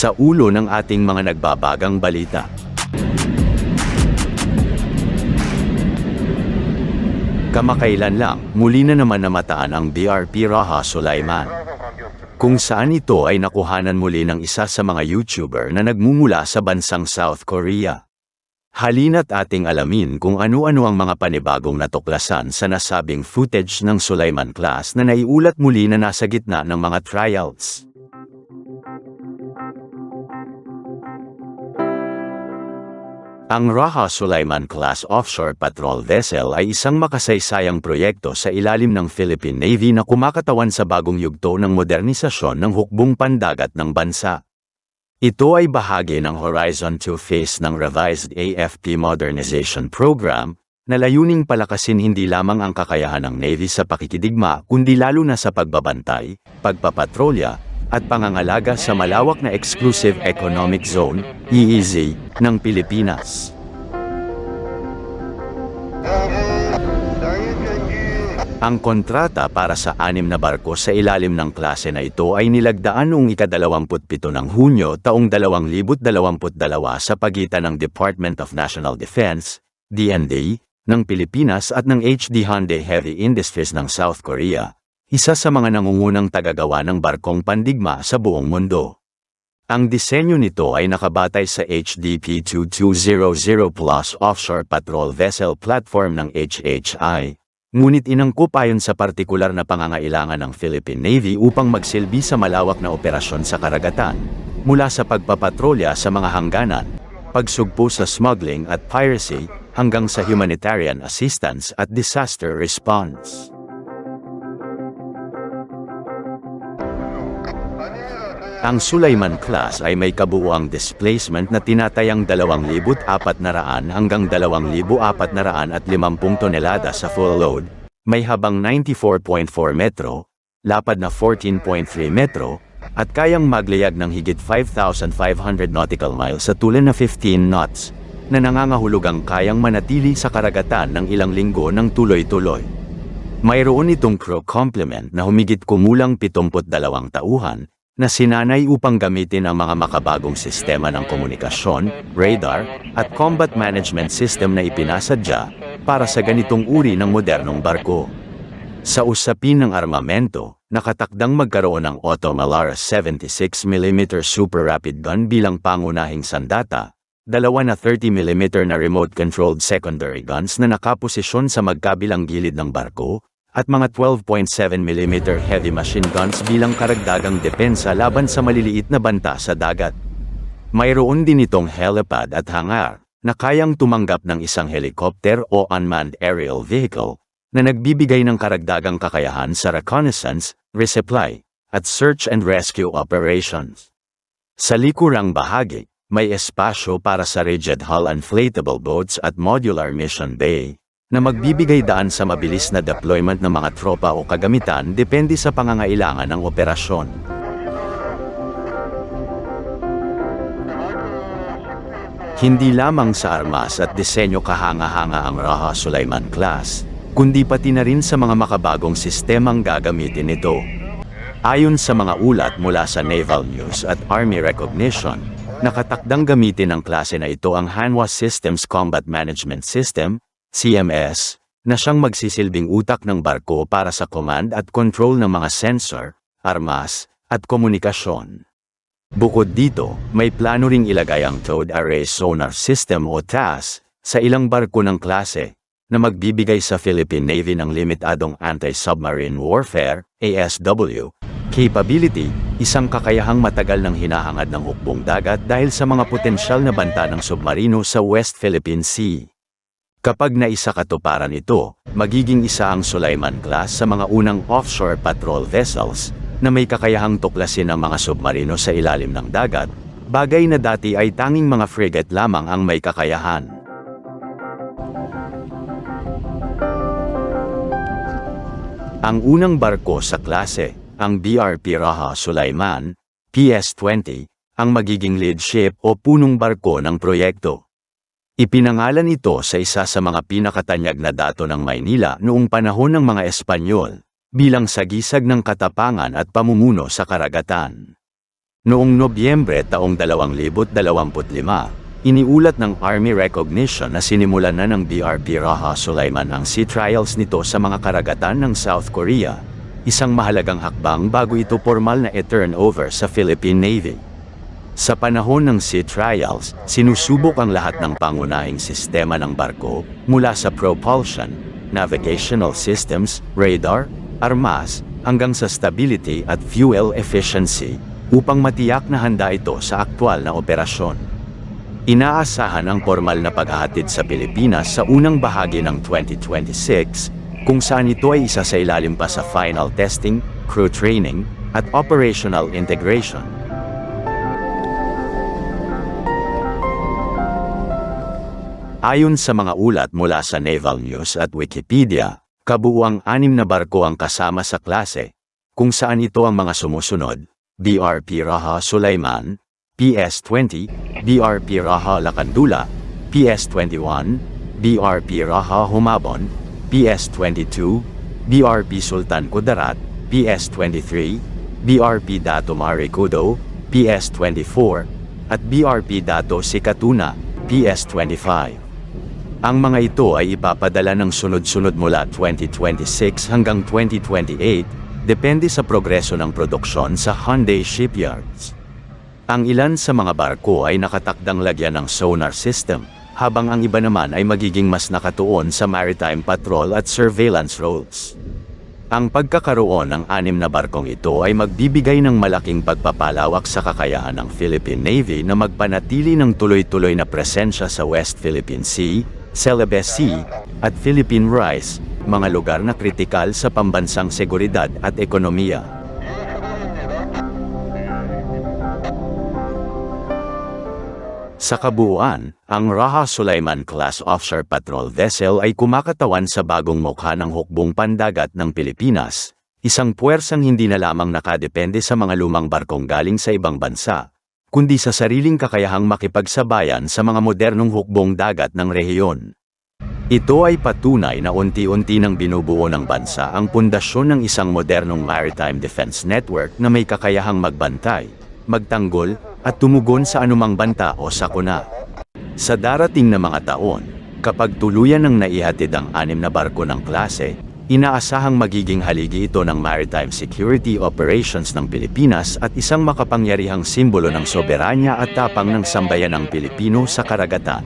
Sa ulo ng ating mga nagbabagang balita. Kamakailan lang, muli na naman namataan ang BRP Raha Sulaiman. Kung saan ito ay nakuhanan muli ng isa sa mga YouTuber na nagmumula sa bansang South Korea. Halina't ating alamin kung ano-ano ang mga panibagong natuklasan sa nasabing footage ng Sulaiman class na naiulat muli na nasa gitna ng mga trials. Ang Raha Sulaiman class offshore patrol vessel ay isang makasaysayang proyekto sa ilalim ng Philippine Navy na kumakatawan sa bagong yugto ng modernisasyon ng hukbong pandagat ng bansa. Ito ay bahagi ng Horizon 2 phase ng revised AFP Modernization Program, na layuning palakasin hindi lamang ang kakayahan ng Navy sa pakikidigma kundi lalo na sa pagbabantay, pagpapatrolya, at pangangalaga sa malawak na Exclusive Economic Zone, EEZ, ng Pilipinas. Ang kontrata para sa 6 na barko sa ilalim ng klase na ito ay nilagdaan noong ika-27 ng Hunyo taong 2022 sa pagitan ng Department of National Defense, DND, ng Pilipinas at ng HD Hyundai Heavy Industries ng South Korea, isa sa mga nangungunang tagagawa ng barkong pandigma sa buong mundo. Ang disenyo nito ay nakabatay sa HDP-2200 Plus Offshore Patrol Vessel Platform ng HHI, ngunit inangkop ayon sa partikular na pangangailangan ng Philippine Navy upang magsilbi sa malawak na operasyon sa karagatan, mula sa pagpapatrolya sa mga hangganan, pagsugpo sa smuggling at piracy, hanggang sa humanitarian assistance at disaster response. Ang Sulaiman class ay may kabuuang displacement na tinatayang 2,400 hanggang 2,450 tonelada sa full load, may habang 94.4 metro, lapad na 14.3 metro, at kayang maglayag ng higit 5,500 nautical miles sa tulan na 15 knots, na nangangahulugang kayang manatili sa karagatan ng ilang linggo ng tuloy-tuloy. Mayroon itong crew complement na humigit kumulang 72 tauhan, na sinanay upang gamitin ang mga makabagong sistema ng komunikasyon, radar, at combat management system na ipinasadya para sa ganitong uri ng modernong barko. Sa usapin ng armamento, nakatakdang magkaroon ng Otto Melara 76mm Super Rapid Gun bilang pangunahing sandata, 2 na 30mm na remote-controlled secondary guns na nakaposisyon sa magkabilang gilid ng barko, at mga 12.7mm heavy machine guns bilang karagdagang depensa laban sa maliliit na banta sa dagat. Mayroon din itong helipad at hangar, na kayang tumanggap ng isang helicopter o unmanned aerial vehicle, na nagbibigay ng karagdagang kakayahan sa reconnaissance, resupply, at search and rescue operations. Sa likurang bahagi, may espasyo para sa rigid hull inflatable boats at modular mission bay, na magbibigay daan sa mabilis na deployment ng mga tropa o kagamitan depende sa pangangailangan ng operasyon. Hindi lamang sa armas at disenyo kahanga-hanga ang Raha Sulaiman class, kundi pati na rin sa mga makabagong sistemang gagamitin nito. Ayon sa mga ulat mula sa Naval News at Army Recognition, nakatakdang gamitin ng klase na ito ang Hanwha Systems Combat Management System, CMS, na siyang magsisilbing utak ng barko para sa command at control ng mga sensor, armas, at komunikasyon. Bukod dito, may plano ring ilagay ang Towed Array Sonar System o TAS sa ilang barko ng klase, na magbibigay sa Philippine Navy ng limitadong anti-submarine warfare, ASW, capability, isang kakayahang matagal ng hinahangad ng hukbong dagat dahil sa mga potensyal na banta ng submarino sa West Philippine Sea. Kapag naisakatuparan ito, magiging isa ang Sulaiman class sa mga unang offshore patrol vessels na may kakayahang tuklasin ang mga submarino sa ilalim ng dagat, bagay na dati ay tanging mga frigate lamang ang may kakayahan. Ang unang barko sa klase, ang BRP Raha Sulaiman, PS-20, ang magiging lead ship o punong barko ng proyekto. Ipinangalan ito sa isa sa mga pinakatanyag na dato ng Maynila noong panahon ng mga Espanyol, bilang sagisag ng katapangan at pamumuno sa karagatan. Noong Nobyembre taong 2025, iniulat ng Army Recognition na sinimulan na ng BRP Raha Sulaiman ang sea trials nito sa mga karagatan ng South Korea, isang mahalagang hakbang bago ito formal na i-turn over sa Philippine Navy. Sa panahon ng sea trials, sinusubok ang lahat ng pangunahing sistema ng barko, mula sa propulsion, navigational systems, radar, armas, hanggang sa stability at fuel efficiency, upang matiyak na handa ito sa aktwal na operasyon. Inaasahan ang formal na paghahatid sa Pilipinas sa unang bahagi ng 2026, kung saan ito ay isa sa ilalim pa sa final testing, crew training, at operational integration. Ayon sa mga ulat mula sa Naval News at Wikipedia, kabuuang 6 na barko ang kasama sa klase, kung saan ito ang mga sumusunod: BRP Raha Sulaiman, PS-20, BRP Raha Lakandula, PS-21, BRP Raha Humabon, PS-22, BRP Sultan Kudarat, PS-23, BRP Dato Marikudo, PS-24, at BRP Dato Sikatuna, PS-25. Ang mga ito ay ipapadala ng sunod-sunod mula 2026 hanggang 2028, depende sa progreso ng produksyon sa Hyundai Shipyards. Ang ilan sa mga barko ay nakatakdang lagyan ng sonar system, habang ang iba naman ay magiging mas nakatuon sa maritime patrol at surveillance roles. Ang pagkakaroon ng 6 na barkong ito ay magbibigay ng malaking pagpapalawak sa kakayahan ng Philippine Navy na magpanatili ng tuloy-tuloy na presensya sa West Philippine Sea, Celebes Sea, at Philippine Rise, mga lugar na kritikal sa pambansang seguridad at ekonomiya. Sa kabuuan, ang Raha Sulaiman class offshore patrol vessel ay kumakatawan sa bagong mukha ng hukbong pandagat ng Pilipinas, isang puwersang hindi na lamang nakadepende sa mga lumang barkong galing sa ibang bansa, kundi sa sariling kakayahang makipagsabayan sa mga modernong hukbong dagat ng rehiyon. Ito ay patunay na unti-unti nang binubuo ng bansa ang pundasyon ng isang modernong maritime defense network na may kakayahang magbantay, magtanggol, at tumugon sa anumang banta o sakuna. Sa darating na mga taon, kapag tuluyan ng naihatid ang 6 na barko ng klase, inaasahang magiging haligi ito ng maritime security operations ng Pilipinas at isang makapangyarihang simbolo ng soberanya at tapang ng sambayanang Pilipino sa karagatan.